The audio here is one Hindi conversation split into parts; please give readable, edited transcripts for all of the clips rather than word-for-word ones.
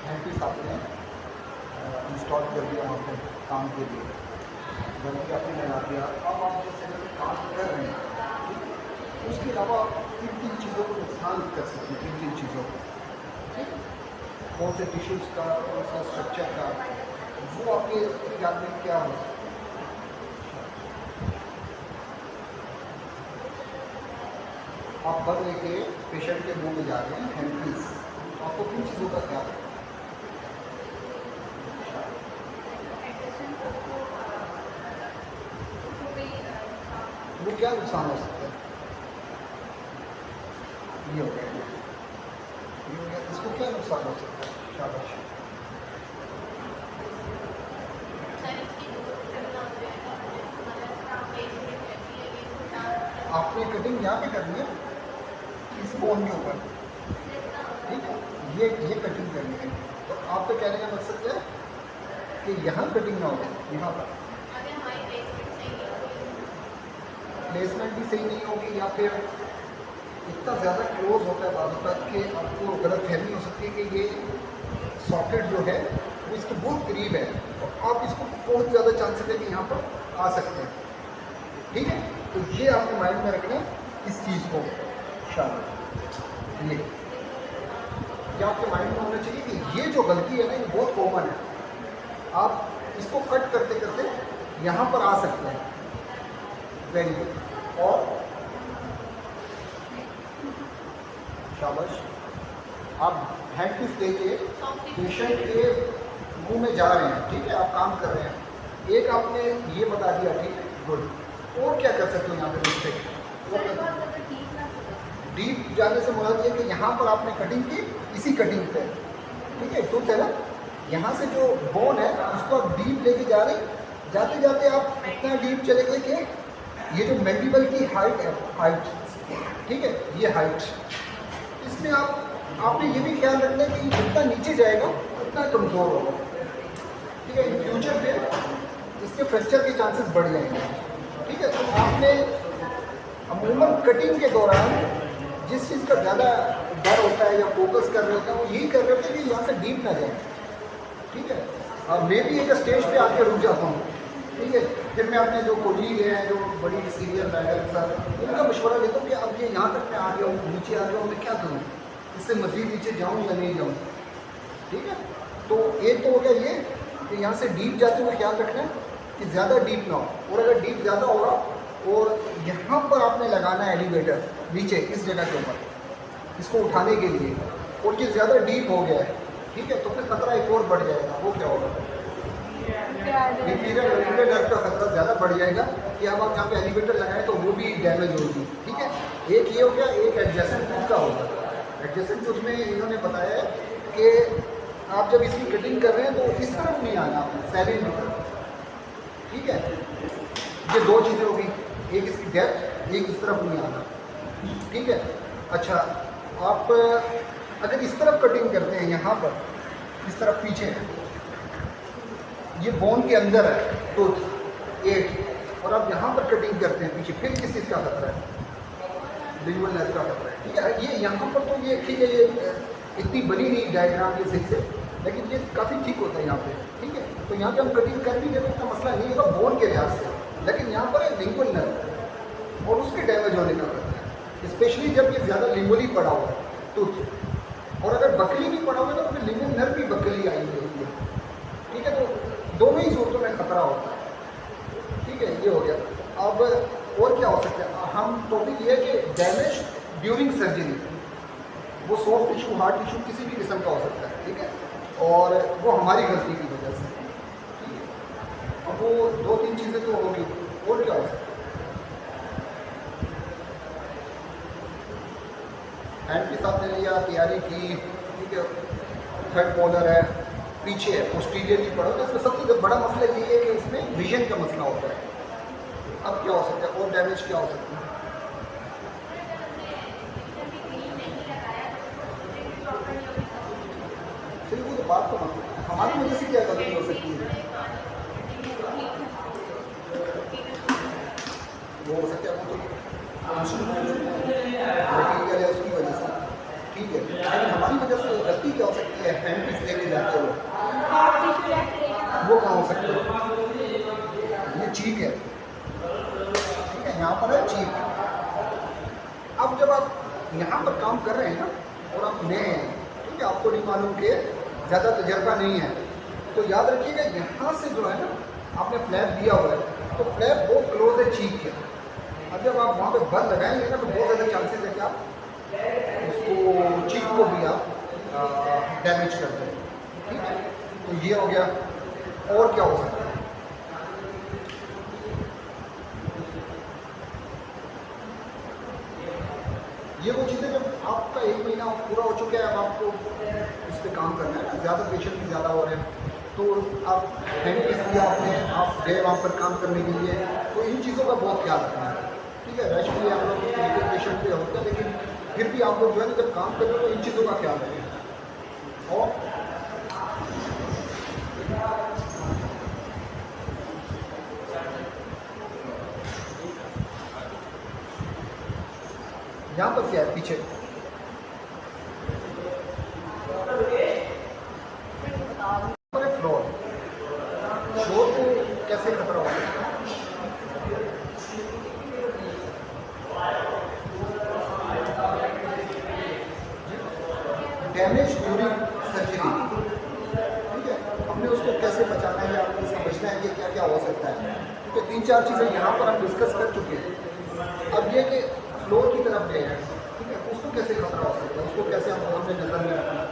हैंड पीस आपने इंस्टॉल कर दिया वहाँ पर काम के लिए, बल्कि आपने लगा दिया। अब आप जिस जगह पे काम कर रहे हैं, ठीक है, उसके अलावा किन किन चीज़ों को नुकसान कर सकते हैं, किन किन चीज़ों को, ठीक है, कौन से टिश्यूज़ का, कौन सा स्ट्रक्चर का, वो आपके ख्याल में क्या हो सकता है। आप बंद लेके पेशेंट के मुंह में जा रहे हैं हैंड पीस, तो आपको किन चीज़ों का ख्याल है? वो क्या नुकसान हो सकता है? ये हो गया, ये हो गया, इसको क्या नुकसान हो सकता है? शाबाश। आपने कटिंग यहाँ पे करनी है, इस बोन के ऊपर, ठीक है, ये कटिंग करनी है। तो आपके कहने का मकसद क्या है कि यहाँ कटिंग ना हो, यहाँ पर प्लेसमेंट भी सही नहीं होगी, या फिर इतना ज़्यादा क्लोज होता है बाजू तक कि आपको गलत फहमी हो सकती है कि ये सॉकेट जो है वो इसके बहुत करीब है, तो आप इसको बहुत ज़्यादा चांसेस है कि यहाँ पर आ सकते हैं, ठीक है। तो ये आपके माइंड में रखना इस चीज़ को, शामिल ये आपके माइंड में होना चाहिए कि ये जो गलती है ना, ये बहुत कॉमन है। आप इसको कट करते करते यहाँ पर आ सकते हैं, वेरी गुड। और शाबाश, आप हैंड पीस लेके पेशेंट के मुंह में जा रहे हैं, ठीक है, आप काम कर रहे हैं, एक आपने ये बता दिया, ठीक है, गुड। और क्या कर सकते हो यहाँ पे मिस्टेक? डीप जाने से मुराद ये कि यहाँ पर आपने कटिंग की, इसी कटिंग पे, ठीक है, टूथ है ना, यहाँ से जो बोन है उसको आप डीप लेके जा रहे हैं, जाते जाते आप इतना डीप चले गए कि ये जो मैंडिबल की हाइट है, हाइट, ठीक है, ये हाइट, इसमें आपने ये भी ख्याल रखना है कि जितना नीचे जाएगा उतना कमज़ोर होगा, ठीक है। इन फ्यूचर पे इसके फ्रैक्चर के चांसेस बढ़ जाएंगे, ठीक है। तो आपने अमूमन कटिंग के दौरान जिस चीज़ का ज़्यादा डर होता है या फोकस कर रहे होते हैं, वो यही कर रहे होते हैं कि यहाँ से डीप ना जाए, ठीक है। मैं भी एक स्टेज पे आके रुक जाता हूँ, ठीक है, फिर मैं अपने जो कोलीग हैं, जो बड़ी सीनियर मैडम के साथ उनका मशवरा लेता हूँ कि अब ये यहाँ तक मैं आ गया हूँ, नीचे आ गया हूँ, मैं क्या करूँ, इससे मज़ीद नीचे जाऊँ या नहीं जाऊँ, ठीक है। तो एक तो हो गया ये कि यहाँ से डीप जाते हुए ख्याल रखना है कि ज़्यादा डीप ना हो, और अगर डीप ज़्यादा होगा और यहाँ पर आपने लगाना है एलिवेटर नीचे इस जगह के ऊपर, इसको उठाने के लिए, और ये ज़्यादा डीप हो गया है, ठीक है, तो फिर खतरा एक और बढ़ जाएगा। वो क्या होगा? इंफीरियर नर्व का खतरा ज़्यादा बढ़ जाएगा कि अब आप यहाँ पे एलिवेटर लगाएं तो वो भी डैमेज होगी, ठीक है। एक ये हो गया, एक एडजेसेंट टूथ का होगा। एडजेसेंट टूथ में इन्होंने बताया है कि आप जब इसकी कटिंग कर रहे हैं तो इस तरफ नहीं आना, सैलिन की तरफ, ठीक है। ये दो चीज़ें होगी, एक इसकी डेप्थ, एक इस तरफ नहीं आना, ठीक है। अच्छा, आप अगर इस तरफ कटिंग करते हैं, यहाँ पर इस तरफ पीछे है, ये बोन के अंदर है टूथ एक, और आप यहाँ पर कटिंग करते हैं पीछे, फिर किस चीज़ का खतरा है? लिंगुअल नर्व का खतरा है, ठीक है। ये यहाँ पर तो ये ठीक है, ये इतनी बनी नहीं डायग्राम ये सही से, लेकिन ये काफ़ी ठीक होता है यहाँ पे, ठीक है। तो यहाँ पे हम कटिंग कर भी देते, इतना मसला नहीं होगा बोन के लिहाज से, लेकिन यहाँ पर है लिंगुअल नर्व और उसके डैमेज होने का खतरा है, स्पेशली जब ये ज़्यादा लिंगुअली पड़ा हुआ है टूथ, और अगर बकली भी पड़ा हुआ है तो फिर लिंगुअल नर्व भी बकली आई हुई है, ठीक है। तो दोनों ही सूरतों में खतरा होता है, ठीक है। ये हो गया। अब और क्या हो सकता है? हम टॉपिक ये है कि डैमेज ड्यूरिंग सर्जरी, वो सॉफ्ट टिश्यू, हार्ड टिश्यू किसी भी किस्म का हो सकता है, ठीक है, और वो हमारी गलती की वजह से, ठीक है। अब वो दो तीन चीज़ें तो होगी, और क्या हो सकता है? हैंड के साथ ले लिया, तैयारी की, ठीक है, थर्ड मोलर है, पीछे है, पोस्टीरियरली पड़ा तो इसमें सबसे बड़ा मसला ये है कि इसमें विजन का मसला होता है। अब क्या हो सकता है और डैमेज क्या हो सकता है? फिर वो तो बात तो मसला हमारी वजह से क्या गलती हो सकती है? वो हो सकता है वो तो मटीरियल है उसकी वजह से, ठीक है, लेकिन हमारी वजह से गलती क्या हो सकती है? हैंड पीस लेके जाते यहाँ पर काम कर रहे हैं ना और आप नए हैं, ठीक है, आपको नहीं मालूम कि ज़्यादा तजर्बा नहीं है, तो याद रखिएगा यहाँ से जो है ना आपने फ्लैप दिया हुआ है, तो फ्लैप बहुत क्लोज है चीक के। अब जब आप वहाँ पे बल लगाएंगे ना तो बहुत ज़्यादा चांसेस है कि आप उसको चीक को भी आप डैमेज कर दें, ठीक है। तो ये हो गया, और क्या हो सकता है? ये वो चीज़ें जब आपका 1 महीना पूरा हो चुका है, अब आपको इस पर काम करना है ना, ज़्यादा पेशेंट भी ज़्यादा हो रहे हैं, तो आप हैंडपीस दिया आपने, आप गए वहाँ पर काम करने के लिए, तो इन चीज़ों का बहुत ख्याल रखना है, ठीक है। रश भी आप लोग पेशेंट पे होते हैं, लेकिन फिर भी आप लोग जो है ना जब काम करते हो तो इन चीज़ों का ख्याल रखें। और यहाँ पर क्या है पीछे? फ्लोर, फ्लोर को कैसे खतरा हो सकता है? डैमेज ड्यूरिंग सर्जरी, ठीक है। हमने उसको कैसे बचाना है, आपको समझना है कि क्या क्या हो सकता है, क्योंकि 3-4 चीज़ें यहाँ पर हम डिस्कस कर चुके हैं। अब ये कि फ्लोर की तरफ गए हैं, ठीक है, उसको कैसे खतरा हो सकता है, उसको कैसे हम अपने नज़र में रखना है?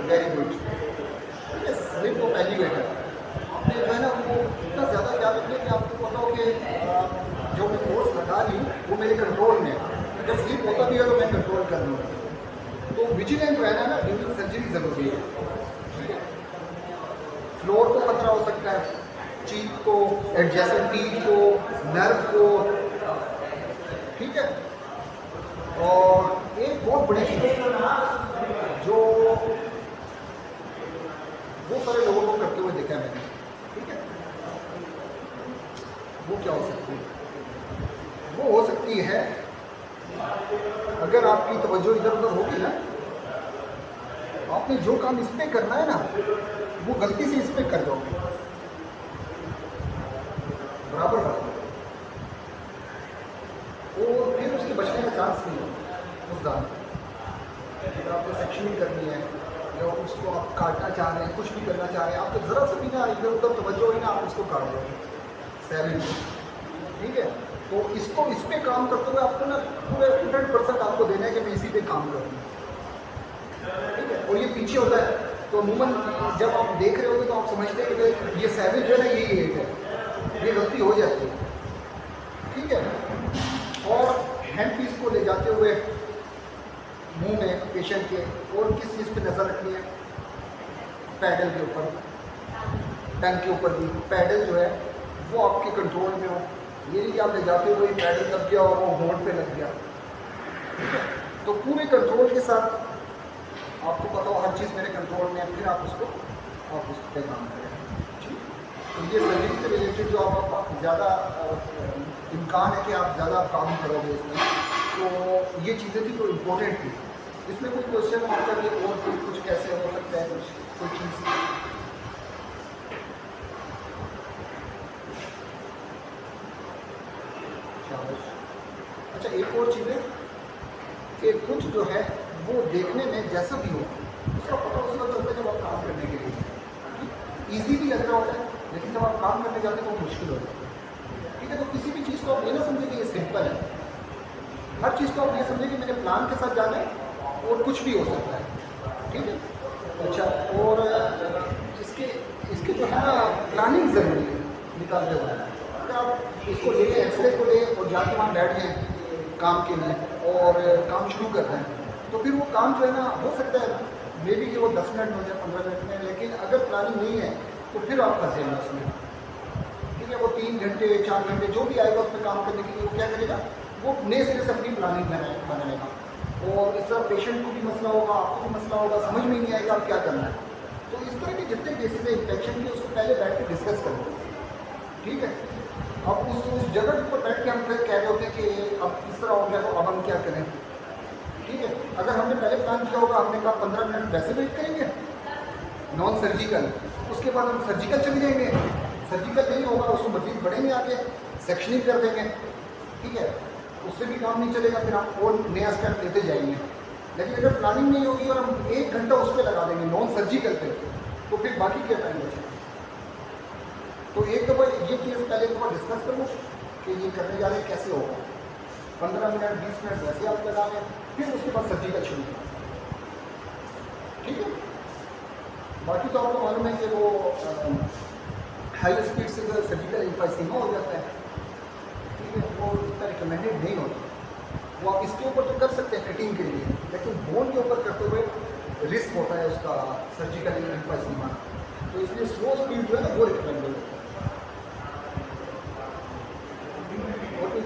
वेरी गुड, ठीक है। स्लिप को पहली बेटर आपने जो है ना वो इतना ज़्यादा ख्याल रखिए कि आपको पता हो कि जो मैं कोर्स लगा रही हूँ वो मेरे कंट्रोल में है, अगर स्लिप होता भी है तो मैं कंट्रोल कर लूँगा। तो विजिलेंट रहना ना ड्यूरिंग सर्जरी ज़रूरी है, ठीक है। फ्लोर को खतरा हो सकता है, चीक को, एडजेसेंट टीथ को, नर्व को, ठीक है। और एक बहुत बड़ी चीज़ जो वो सारे लोगों को करते हुए देखा है मैंने, ठीक है, वो क्या हो सकती है? वो हो सकती है अगर आपकी तवज्जो इधर उधर होगी ना, आपने जो काम इस पे करना है ना वो गलती से इस पे कर दोगे, बराबर बात, और फिर उसके बचने का चांस नहीं है उस दान। अगर आपको सेक्शनिंग करनी है या उसको आप काटना चाह रहे हैं, कुछ भी करना चाह रहे हैं, आपको ज़रा सा भी ना इधर उधर तवज्जो ही ना, आप उसको काट दोगे सैलरी, ठीक है। तो इसको इस पे काम करते हुए आपको ना पूरे 100% आपको देना है कि मैं इसी पे काम करूँ, ठीक है। और ये पीछे होता है तो अमूमन जब आप देख रहे होगे तो आप समझते हैं कि ये सैलरी जो है ना यही एज है, ये गलती हो जाती है, ठीक है। और हैंड पीस को ले जाते हुए मुंह में पेशेंट के, और किस चीज़ पे नज़र रखनी है? पैडल के ऊपर, टंग के ऊपर भी पैडल जो है वो आपके कंट्रोल में हो, ये नहीं कि आप ले जाते हुए पैडल दब गया और वो होंठ पे लग गया, ठीक है। तो पूरे कंट्रोल के साथ आपको पता हो हर चीज़ मेरे कंट्रोल में है, फिर आप उस पर काम करें, ठीक। तो ये सर्जरी से रिलेटेड जो आप ज़्यादा इम्कान है कि आप ज़्यादा काम करोगे इसमें, तो ये चीज़ें थी जो इम्पोर्टेंट थी। इसमें कोई क्वेश्चन आपका कि और कुछ कैसे हो सकता है, कोई चीज़? अच्छा, एक और चीज़ है कि कुछ जो है वो देखने में जैसा भी हो उसका पता उस वक्त चलता है जब आप काम करने के लिए ईजी भी लग रहा होता है, लेकिन जब आप काम करने जाते हैं तो वो मुश्किल हो जाता है, ठीक है। तो किसी भी चीज़ को आप ये ना समझे कि ये सिंपल है, हर चीज़ को आप ये समझे कि मैंने प्लान के साथ जाना है और कुछ भी हो सकता है, ठीक है। अच्छा, और इसके जो है ना प्लानिंग ज़रूरी है निकालते हुए। अगर आप इसको ले एक्सरे को ले और जाके वहाँ बैठ गए काम के लिए और काम शुरू करते हैं, तो फिर वो काम जो है ना हो सकता है मे बी कि वो 10 मिनट हो जाए 15 मिनट में, लेकिन अगर प्लानिंग नहीं है तो फिर आप फंसे हैं उसमें, ठीक है। वो 3 घंटे 4 घंटे जो भी आएगा उस पर काम करने के लिए वो क्या करेगा, वो नए सिरे से अपनी प्लानिंग बनाएगा, और इस तरह पेशेंट को भी मसला होगा, आपको भी मसला होगा, समझ में नहीं आएगा आप क्या करना है। तो इस तरह के जितने केसेस है इन्फेक्शन के उसको पहले बैठ के डिस्कस करो, ठीक है। अब उस जगह पर बैठ के हम फिर कह रहे होते हैं कि अब इस तरह हो गया तो अब हम क्या करें, ठीक है। अगर हमने पहले प्लान किया होगा, हमने कहा 15 मिनट वैसे वेट करेंगे नॉन सर्जिकल, उसके बाद हम सर्जिकल चले जाएंगे, सर्जिकल नहीं होगा उसको मजीद बढ़ेंगे आगे, सेक्शनिंग कर देंगे, ठीक है। उससे भी काम नहीं चलेगा, फिर आप और नया स्टेप लेते जाएंगे। लेकिन अगर प्लानिंग नहीं होगी और हम 1 घंटा उस पर लगा देंगे नॉन सर्जिकल पे, तो फिर बाकी क्या टाइम बचेगा। तो एक दफ़ा ये केस पहले एक दफ़ा डिस्कस करो कि ये करने जा रहे हैं कैसे होगा। 15 मिनट 20 मिनट वैसे आप लगा लें, फिर उसके बाद सर्जिकल शुरू करें, ठीक है। बाकी तो आपको मालूम है कि वो हाई स्पीड से जो सर्जिकल एम्फाइसीमा हो जाता है, ठीक है, वो इतना रिकमेंडेड नहीं होता। वो आप इसके ऊपर तो कर सकते हैं कटिंग के लिए, लेकिन बोन के ऊपर करते हुए रिस्क होता है उसका सर्जिकल एम्फाइसीमा, तो इसलिए स्लो स्पीड जो है ना वो रिकमेंडेड होता है। और कोई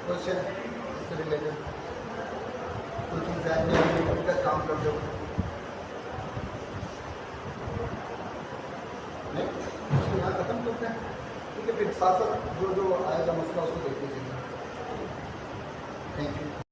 क्वेश्चन इससे रिलेटेड कोई चीज़ है अभी तक काम कर दो नहीं, उसको यहाँ ख़त्म करते हैं, ठीक है। फिर साथ साथ जो जो आएगा मसला उसको देखते हैं। Thank you.